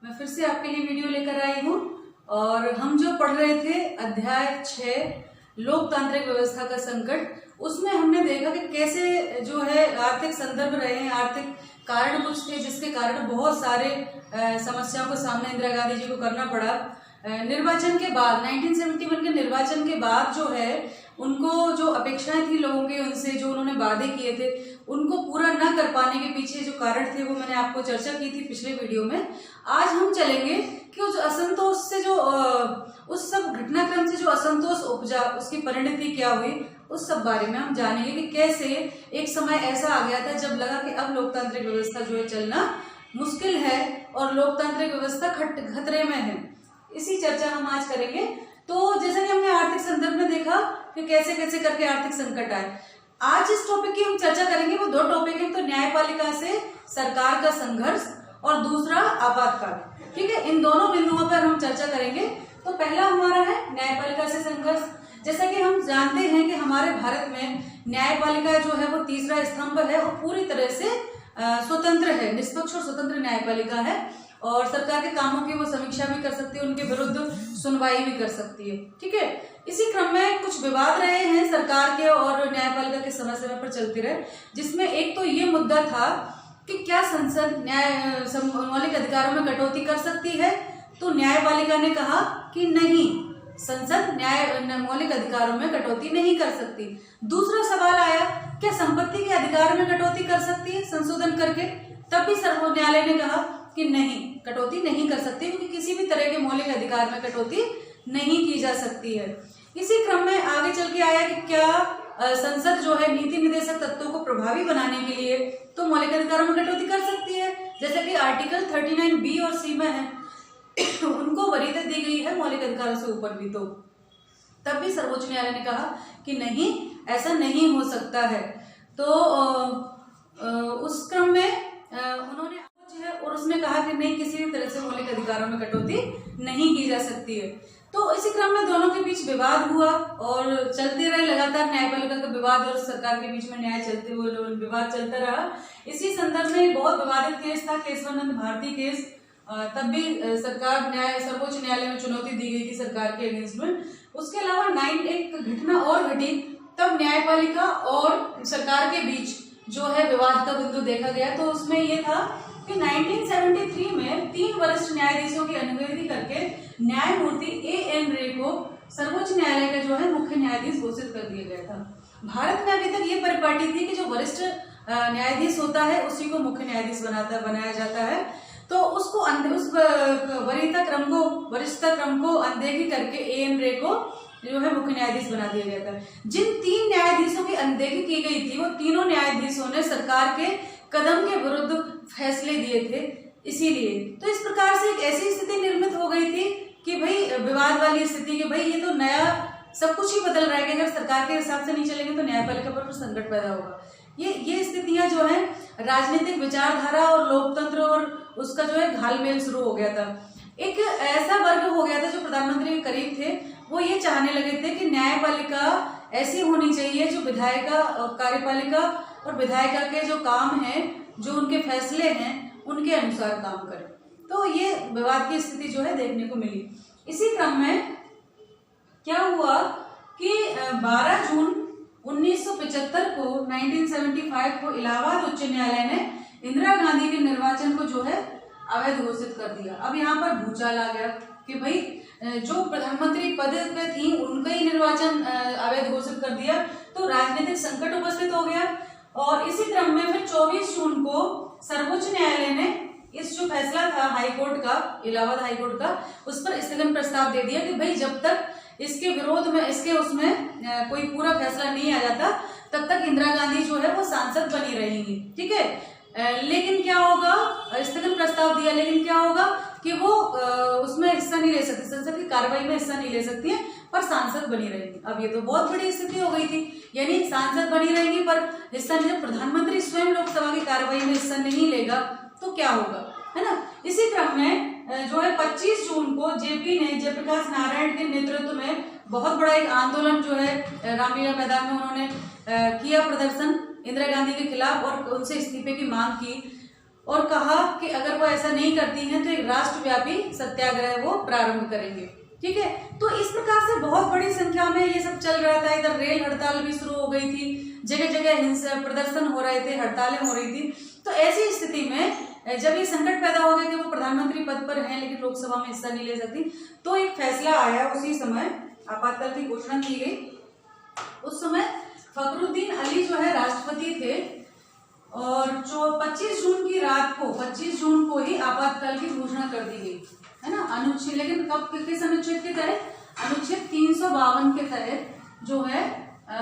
मैं फिर से आपके लिए वीडियो लेकर आई हूँ और हम जो पढ़ रहे थे अध्याय 6 लोकतांत्रिक व्यवस्था का संकट, उसमें हमने देखा कि कैसे जो है आर्थिक संदर्भ रहे हैं, आर्थिक कारण कुछ थे जिसके कारण बहुत सारे समस्याओं को सामना इंदिरा गांधी जी को करना पड़ा। निर्वाचन के बाद 1971 के निर्वाचन के बाद जो है उनको जो अपेक्षाएं थी लोगों के उनसे, जो उन्होंने वादे किए थे उनको पूरा न कर पाने के पीछे जो कारण थे वो मैंने आपको चर्चा की थी पिछले वीडियो में। आज हम चलेंगे कि उस असंतोष से जो उस सब घटनाक्रम से जो असंतोष उपजा, उसकी परिणति क्या हुई, उस सब बारे में हम जानेंगे कि कैसे एक समय ऐसा आ गया था जब लगा कि अब लोकतांत्रिक व्यवस्था जो है चलना मुश्किल है और लोकतांत्रिक व्यवस्था खतरे में है। इसी चर्चा हम आज करेंगे। तो जैसा कि हमने आर्थिक संदर्भ में देखा कि कैसे कैसे करके आर्थिक संकट आए, आज इस टॉपिक की हम चर्चा करेंगे वो दो टॉपिक है, तो न्यायपालिका से सरकार का संघर्ष और दूसरा आपातकाल। ठीक है, इन दोनों बिंदुओं पर हम चर्चा करेंगे। तो पहला हमारा है न्यायपालिका से संघर्ष। जैसा कि हम जानते हैं कि हमारे भारत में न्यायपालिका जो है वो तीसरा स्तंभ है और पूरी तरह से स्वतंत्र है, निष्पक्ष और स्वतंत्र न्यायपालिका है और सरकार के कामों की वो समीक्षा भी कर सकती है, उनके विरुद्ध सुनवाई भी कर सकती है। ठीक है, इसी क्रम में कुछ विवाद रहे हैं सरकार के और न्यायपालिका के समय समय पर चलते रहे, जिसमें एक तो ये मुद्दा था कि क्या संसद मौलिक अधिकारों में कटौती कर सकती है। तो न्यायपालिका ने कहा कि नहीं, संसद मौलिक अधिकारों में कटौती नहीं कर सकती। दूसरा सवाल आया, क्या संपत्ति के अधिकार में कटौती कर सकती है संशोधन करके। तब भी सर्वोच्च न्यायालय ने कहा कि नहीं, कटौती नहीं कर सकती, क्योंकि किसी भी तरह के मौलिक अधिकार में कटौती नहीं की जा सकती है। इसी क्रम में आगे चल के आया कि क्या संसद जो है नीति निर्देशक तत्वों को प्रभावी बनाने के लिए तो मौलिक अधिकारों में कटौती कर सकती है, जैसे कि आर्टिकल 39B और C में है उनको वरीयता दी गई है मौलिक अधिकारों से ऊपर भी। तो तब भी सर्वोच्च न्यायालय ने कहा कि नहीं, ऐसा नहीं हो सकता है। तो उस क्रम में उन्होंने और उसमें कहा कि नहीं, किसी भी तरह से मौलिक अधिकारों में कटौती नहीं की जा सकती है। तो इसी क्रम में दोनों के बीच विवाद हुआ और चलते रहे लगातार न्यायपालिका का विवाद और सरकार के बीच में न्याय चलते हुए विवाद चलता रहा। इसी संदर्भ में बहुत विवादित केस था केशवानंद भारती केस। तब भी सरकार सर्वोच्च न्यायालय में चुनौती दी गई थी सरकार के अगेंस्ट में। उसके अलावा एक घटना और घटी, तब न्यायपालिका और सरकार के बीच जो है विवाद का बिंदु देखा गया। तो उसमें ये था कि 1973 में 3 वरिष्ठ न्यायाधीशों की अनुमति करके न्यायमूर्ति A.N. रे को सर्वोच्च न्यायालय का जो है मुख्य न्यायाधीश घोषित कर दिया गया था। भारत में अभी तक ये परिपाटी थी कि जो वरिष्ठ न्यायाधीश होता है उसी को मुख्य न्यायाधीश बनाया जाता है। तो उसको उस वरिष्ठता क्रम को अनदेखी करके A.N. रे को जो है मुख्य न्यायाधीश बना दिया गया था। जिन 3 न्यायाधीशों की अनदेखी की गई थी वो तीनों न्यायाधीशों ने सरकार के कदम के विरुद्ध फैसले दिए थे। इसीलिए तो इस प्रकार से एक ऐसी स्थिति निर्मित हो गई थी कि भाई विवाद वाली स्थिति कि भाई ये तो नया सब कुछ ही बदल रहा है कि अगर सरकार के हिसाब से नहीं चलेंगे तो न्यायपालिका पर संकट पैदा होगा। ये स्थितियां जो है राजनीतिक विचारधारा और लोकतंत्र और उसका जो है घालमेल शुरू हो गया था। एक ऐसा वर्ग हो गया था जो प्रधानमंत्री के करीब थे, वो ये चाहने लगे थे कि न्यायपालिका ऐसी होनी चाहिए जो विधायिका कार्यपालिका और विधायिका के जो काम है, जो उनके फैसले हैं, उनके अनुसार काम करे। तो ये विवाद की स्थिति जो है देखने को मिली। इसी क्रम में क्या हुआ कि 12 जून 1975 को 1975 को इलाहाबाद उच्च न्यायालय ने इंदिरा गांधी के निर्वाचन को जो है अवैध घोषित कर दिया। अब यहाँ पर भूचाल आ गया कि भाई जो प्रधानमंत्री पद पे थी उनका ही निर्वाचन अवैध घोषित कर दिया, तो राजनीतिक संकट उपस्थित हो गया। और इसी क्रम में फिर 24 जून को सर्वोच्च न्यायालय ने इस जो फैसला था हाईकोर्ट का, इलाहाबाद हाईकोर्ट का, उस पर स्थगन प्रस्ताव दे दिया कि भाई जब तक इसके विरोध में उसमें कोई पूरा फैसला नहीं आ जाता तब तक इंदिरा गांधी जो है वो सांसद बनी रहेंगी। ठीक है, लेकिन क्या होगा, स्थगन प्रस्ताव दिया, लेकिन क्या होगा कि वो उसमें हिस्सा नहीं ले सकती, संसद की कार्रवाई में हिस्सा नहीं ले सकती है, पर सांसद बनी रहेंगी। अब ये तो बहुत बड़ी स्थिति हो गई थी, यानी सांसद बनी रहेंगी पर हिस्सा नहीं। जब प्रधानमंत्री स्वयं लोकसभा की कार्रवाई में हिस्सा नहीं लेगा तो क्या होगा, है ना। इसी क्रम में जो है 25 जून को जयप्रकाश नारायण के नेतृत्व में बहुत बड़ा एक आंदोलन जो है रामलीला मैदान में उन्होंने किया प्रदर्शन इंदिरा गांधी के खिलाफ और उनसे इस्तीफे की मांग की। और कहा कि अगर वो ऐसा नहीं करती हैं तो एक राष्ट्रव्यापी सत्याग्रह वो प्रारंभ करेंगे। ठीक है, तो इस प्रकार से बहुत बड़ी संख्या में ये सब चल रहा था। इधर रेल हड़ताल भी शुरू हो गई थी, जगह जगह हिंसा प्रदर्शन हो रहे थे, हड़तालें हो रही थी। तो ऐसी स्थिति में जब ये संकट पैदा हो गया कि वो प्रधानमंत्री पद पर हैं लेकिन लोकसभा में हिस्सा नहीं ले सकती, तो एक फैसला आया, उसी समय आपातकाल की घोषणा की गई। उस समय फखरुद्दीन अली जो है राष्ट्रपति थे और जो 25 जून की रात को, 25 जून को ही आपातकाल की घोषणा कर दी गई, है ना। अनुच्छेद, लेकिन कब, किस अनुच्छेद के तहत? अनुच्छेद 352 के तहत जो है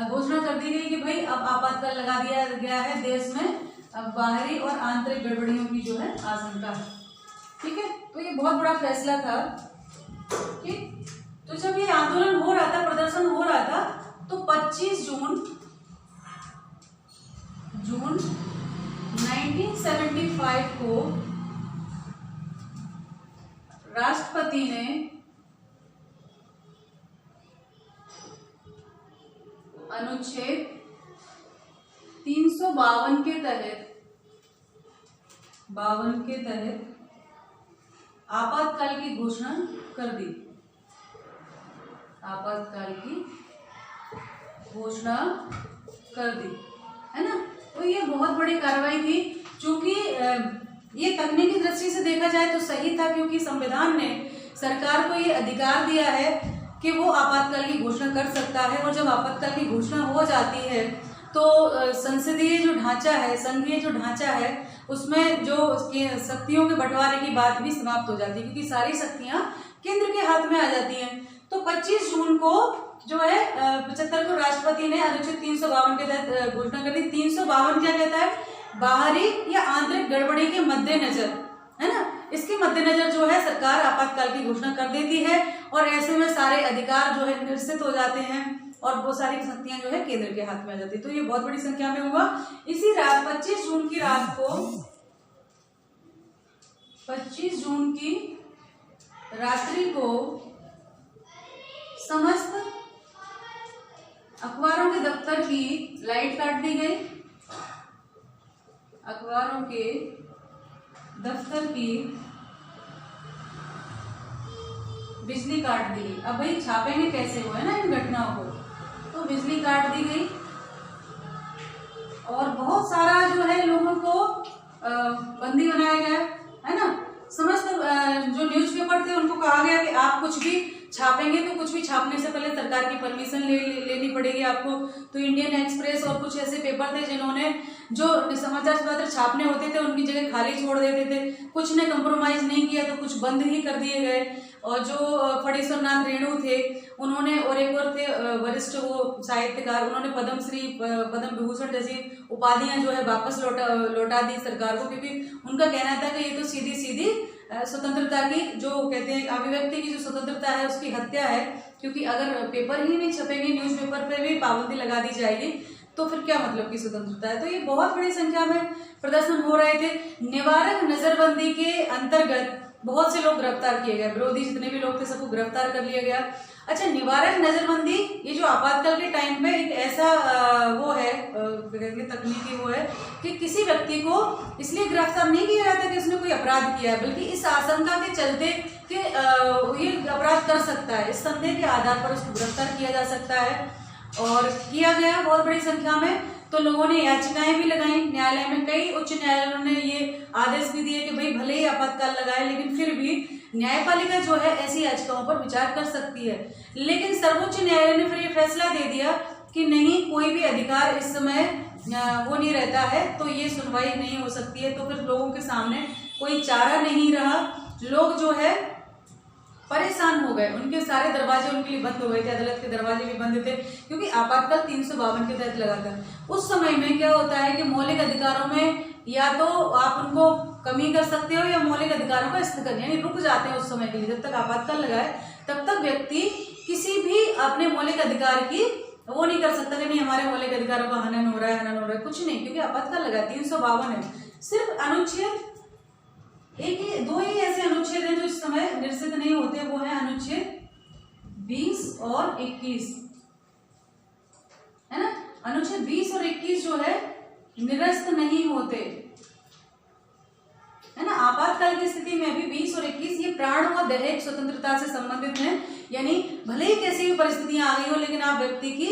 घोषणा कर दी गई कि भाई अब आपातकाल लगा दिया गया है, देश में अब बाहरी और आंतरिक गड़बड़ियों की जो है आशंका है। ठीक है, तो ये बहुत बड़ा फैसला था। ठीक, तो जब ये आंदोलन हो रहा था, प्रदर्शन हो रहा था, तो 25 जून 1975 को राष्ट्रपति ने अनुच्छेद 352 के तहत आपातकाल की घोषणा कर दी। आपातकाल की घोषणा कर दी, है ना। तो ये बहुत बड़ी कार्रवाई थी। चूंकि ये तकनीकी दृष्टि से देखा जाए तो सही था, क्योंकि संविधान ने सरकार को ये अधिकार दिया है कि वो आपातकाल की घोषणा कर सकता है। और जब आपातकाल की घोषणा हो जाती है तो संसदीय जो ढांचा है, संघीय जो ढांचा है, उसमें जो उसकी शक्तियों के बंटवारे की बात भी समाप्त हो जाती है, क्योंकि सारी शक्तियां केंद्र के हाथ में आ जाती हैं। तो 25 जून को जो है 75 को राष्ट्रपति ने अनुच्छेद 352 के तहत घोषणा कर दी। 352 क्या कहता है? बाहरी या आंतरिक गड़बड़ी के मद्देनजर, है ना, इसके मद्देनजर जो है सरकार आपातकाल की घोषणा कर देती है और ऐसे में सारे अधिकार जो है निरसित हो जाते हैं और वो सारी शक्तियां जो है केंद्र के हाथ में आ जाती है। तो ये बहुत बड़ी संख्या में हुआ। इसी रात 25 जून की रात को, 25 जून की रात्रि को समस्त अखबारों के दफ्तर की लाइट काट दी गई। अखबारों के दफ्तर की बिजली काट दी गई। अब भाई छापेंगे कैसे हुए ना इन घटनाओं को, तो बिजली काट दी गई और बहुत सारा जो है लोगों को बंदी बनाया गया, है ना। समस्त जो न्यूज़पेपर थे उनको कहा गया कि आप कुछ भी छापेंगे तो कुछ भी छापने से पहले सरकार की परमिशन लेनी पड़ेगी आपको। तो इंडियन एक्सप्रेस और कुछ ऐसे पेपर थे जिन्होंने जो समाचार पत्र छापने होते थे उनकी जगह खाली छोड़ देते थे। कुछ ने कंप्रोमाइज नहीं किया तो कुछ बंद ही कर दिए गए। और जो फणीश्वर नाथ रेणु थे उन्होंने, और एक और थे वरिष्ठ वो साहित्यकार, उन्होंने पद्मश्री, पद्म विभूषण जैसी उपाधियां जो है वापस लौटा दी सरकार को, क्योंकि उनका कहना था कि ये तो सीधी सीधी स्वतंत्रता की, जो कहते हैं अभिव्यक्ति की जो स्वतंत्रता है उसकी हत्या है। क्योंकि अगर पेपर ही नहीं छपेंगे, न्यूज़पेपर पे भी पाबंदी लगा दी जाएगी, तो फिर क्या मतलब की स्वतंत्रता है। तो ये बहुत बड़ी संख्या में प्रदर्शन हो रहे थे। निवारक नजरबंदी के अंतर्गत बहुत से लोग गिरफ्तार किए गए, विरोधी जितने भी लोग थे सबको गिरफ्तार कर लिया गया। अच्छा, निवारक नजरबंदी ये जो आपातकाल के टाइम पे एक ऐसा वो है, तकनीकी वो है कि किसी व्यक्ति को इसलिए गिरफ्तार नहीं किया जाता कि उसने कोई अपराध किया है, बल्कि इस आशंका के चलते कि ये अपराध कर सकता है, इस संदेह के आधार पर उसको गिरफ्तार किया जा सकता है। और किया गया बहुत बड़ी संख्या में। तो लोगों ने याचिकाएं भी लगाई न्यायालय में। कई उच्च न्यायालयों ने ये आदेश भी दिए कि भाई भले ही आपातकाल लगाए, लेकिन फिर भी न्यायपालिका जो है ऐसी याचिकाओं पर विचार कर सकती है। लेकिन सर्वोच्च न्यायालय ने फिर ये फैसला दे दिया कि नहीं, कोई भी अधिकार इस समय वो नहीं रहता है, तो ये सुनवाई नहीं हो सकती है। तो फिर लोगों के सामने कोई चारा नहीं रहा। लोग जो है परेशान हो गए, उनके सारे दरवाजे उनके लिए बंद हो गए थे, अदालत के दरवाजे भी बंद थे, क्योंकि आपातकाल 352 के तहत लगा था। उस समय में क्या होता है कि मौलिक अधिकारों में या तो आप उनको कमी कर सकते हो या मौलिक अधिकारों का स्थगन, यानी रुक जाते हैं उस समय के लिए। जब तक आपातकाल लगाए तब तक व्यक्ति किसी भी अपने मौलिक अधिकार की वो नहीं कर सकता कि नहीं हमारे मौलिक अधिकारों का हनन हो रहा है, कुछ नहीं, क्योंकि आपातकाल लगा 352 है। सिर्फ अनुच्छेद दो ही ऐसे अनुच्छेद हैं जो इस समय निरसित नहीं होते, वो है अनुच्छेद 20 और 21, है ना। अनुच्छेद 20 और 21 जो है निरस्त नहीं होते, आपातकाल की स्थिति में अभी 20 और 21 ये प्राण व दैहिक स्वतंत्रता से संबंधित है। यानी भले ही कैसी भी परिस्थितियां आ गई हो, लेकिन आप व्यक्ति की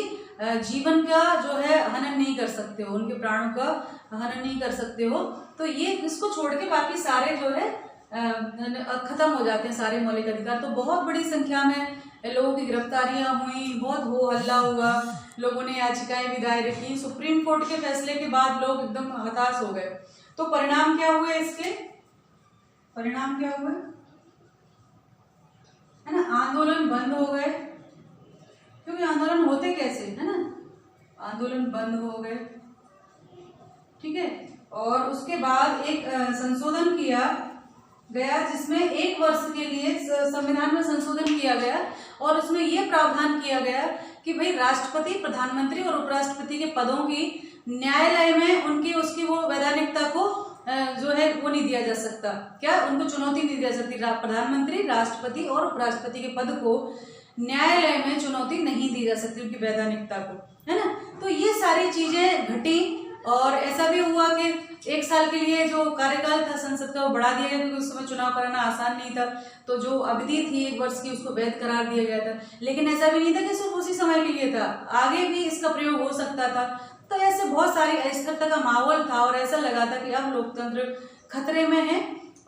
जीवन का जो है हनन नहीं कर सकते हो, उनके प्राणों का हनन नहीं कर सकते हो। तो ये इसको छोड़ के बाकी सारे जो है खत्म हो जाते हैं, सारे मौलिक अधिकार। तो बहुत बड़ी संख्या में लोगों की गिरफ्तारियां हुई, बहुत हो हल्ला हुआ, लोगों ने याचिकाएं भी दायर की। सुप्रीम कोर्ट के फैसले के बाद लोग एकदम हताश हो गए। तो परिणाम क्या हुए इसके? परिणाम क्या हुए है ना? आंदोलन बंद हो गए, क्योंकि आंदोलन होते कैसे है ना, आंदोलन बंद हो गए, ठीक है। और उसके बाद एक संशोधन किया गया जिसमें 1 वर्ष के लिए संविधान में संशोधन किया गया और उसमें यह प्रावधान किया गया कि भाई राष्ट्रपति, प्रधानमंत्री और उपराष्ट्रपति के पदों की न्यायालय में उनकी उसकी वो वैधानिकता को जो है वो नहीं दिया जा सकता, क्या उनको चुनौती नहीं दी जा सकती। प्रधानमंत्री, राष्ट्रपति और उपराष्ट्रपति के पद को न्यायालय में चुनौती नहीं दी जा सकती, उनकी वैधानिकता को, है ना। तो ये सारी चीजें घटी और ऐसा भी हुआ कि 1 साल के लिए जो कार्यकाल था संसद का वो बढ़ा दिया गया, क्योंकि उस समय चुनाव कराना आसान नहीं था। तो जो अवधि थी 1 वर्ष की उसको वैध करार दिया गया था। लेकिन ऐसा भी नहीं था कि सिर्फ उसी समय के लिए था, आगे भी इसका प्रयोग हो सकता था। तो ऐसे बहुत सारी अस्थिरता का माहौल था और ऐसा लगा था कि अब लोकतंत्र खतरे में है।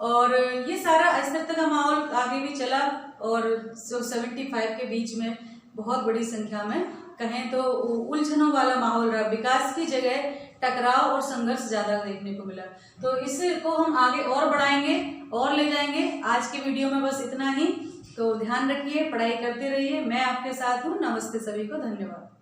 और ये सारा अस्थिरता का माहौल आगे भी चला और 75 के बीच में बहुत बड़ी संख्या में कहें तो उलझनों वाला माहौल रहा, विकास की जगह टकराव और संघर्ष ज्यादा देखने को मिला। तो इसको हम आगे और बढ़ाएंगे और ले जाएंगे। आज के वीडियो में बस इतना ही। तो ध्यान रखिए, पढ़ाई करते रहिए, मैं आपके साथ हूँ। नमस्ते सभी को, धन्यवाद।